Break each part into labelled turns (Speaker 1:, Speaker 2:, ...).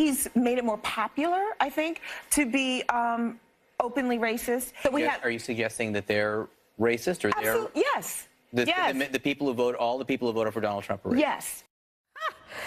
Speaker 1: he's made it more popular, I think, to be openly racist.
Speaker 2: So are you suggesting that they're racist, or
Speaker 1: yes.
Speaker 2: The people who vote, all the people who voted for Donald Trump are racist?
Speaker 1: Yes.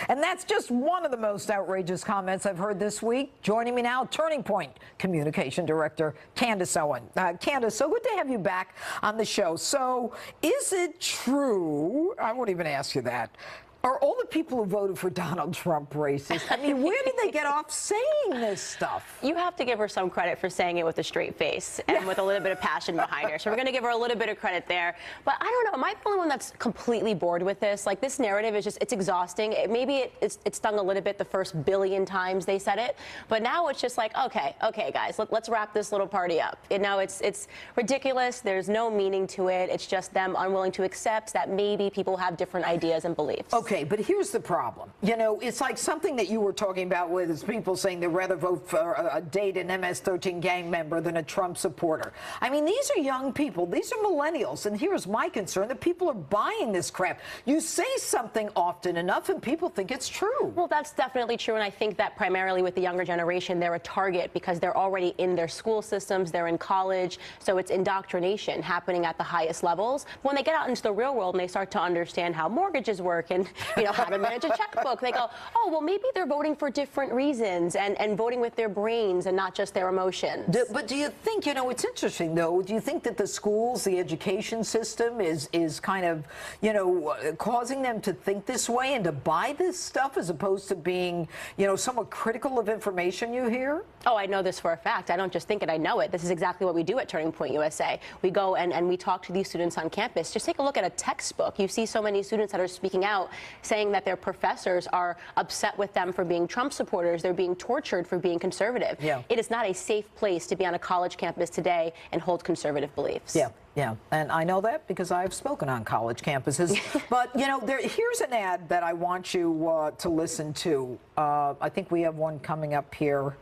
Speaker 3: And that's just one of the most outrageous comments I've heard this week. Joining me now, Turning Point Communication Director Candace Owens. Candace, so good to have you back on the show. So is it true, I won't even ask you that, are all the people who voted for Donald Trump racist? I mean, where did they get off saying this stuff?
Speaker 4: You have to give her some credit for saying it with a straight face and with a little bit of passion behind her. So we're going to give her a little bit of credit there. But I don't know, am I the only one that's completely bored with this? Like, this narrative is just, it's exhausting. Maybe it stung a little bit the first billion times they said it. But now it's just like, okay, guys, let's wrap this little party up. And now it's ridiculous. There's no meaning to it. It's just them unwilling to accept that maybe people have different ideas and beliefs.
Speaker 3: Okay, but here's the problem. You know, it's like something that you were talking about with people saying they'd rather vote for date an MS-13 gang member than a Trump supporter. I mean, these are young people. These are millennials. And here's my concern, that people are buying this crap. You say something often enough and people think it's true.
Speaker 4: Well, that's definitely true. And I think that primarily with the younger generation, they're a target because they're already in their school systems. They're in college. So it's indoctrination happening at the highest levels. When they get out into the real world and they start to understand how mortgages work and, you know, how to manage a checkbook, they go, oh, well, maybe they're voting for different reasons and voting with their brains and not just their emotions.
Speaker 3: But do you think, you know, it's interesting, though, do you think that the schools, the education system is kind of, you know, causing them to think this way and to buy this stuff as opposed to being, you know, somewhat critical of information you hear?
Speaker 4: Oh, I know this for a fact. I don't just think it, I know it. This is exactly what we do at Turning Point USA. We go and we talk to these students on campus. Just take a look at a textbook. You see so many students that are speaking out, saying that their professors are upset with them for being Trump supporters. They're being tortured for being conservative. Yeah. It is not a safe place to be on a college campus today and hold conservative beliefs.
Speaker 3: Yeah, and I know that because I've spoken on college campuses. But, you know, here's an ad that I want you to listen to. I think we have one coming up here.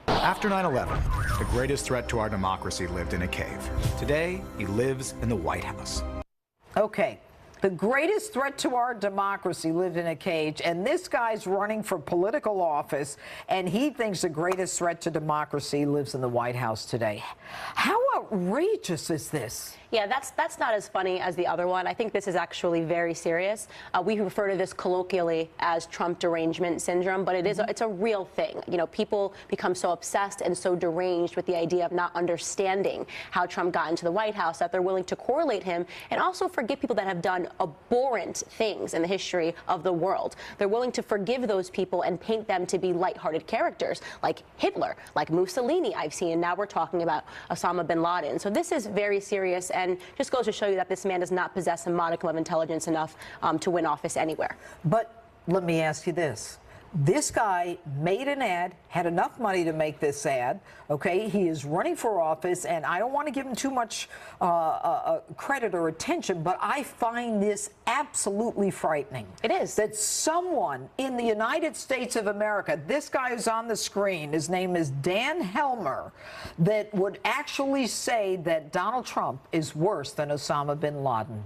Speaker 5: After 9/11, the greatest threat to our democracy lived in a cave. Today, he lives in the White House.
Speaker 3: Okay. The greatest threat to our democracy lived in a cage, and this guy's running for political office, and he thinks the greatest threat to democracy lives in the White House today. How outrageous is this?
Speaker 4: Yeah, that's not as funny as the other one. I think this is actually very serious. We refer to this colloquially as Trump derangement syndrome, but it's a real thing. You know, people become so obsessed and so deranged with the idea of not understanding how Trump got into the White House that they're willing to correlate him and also forgive people that have done abhorrent things in the history of the world. They're willing to forgive those people and paint them to be lighthearted characters like Hitler, like Mussolini I've seen, and now we're talking about Osama bin Laden. So this is very serious and just goes to show you that this man does not possess a modicum of intelligence enough to win office anywhere.
Speaker 3: But let me ask you this. This guy made an ad, had enough money to make this ad, okay? He is running for office, and I don't want to give him too much credit or attention, but I find this absolutely frightening.
Speaker 4: It is.
Speaker 3: That someone in the United States of America, this guy is on the screen, his name is Dan Helmer, that would actually say that Donald Trump is worse than Osama bin Laden.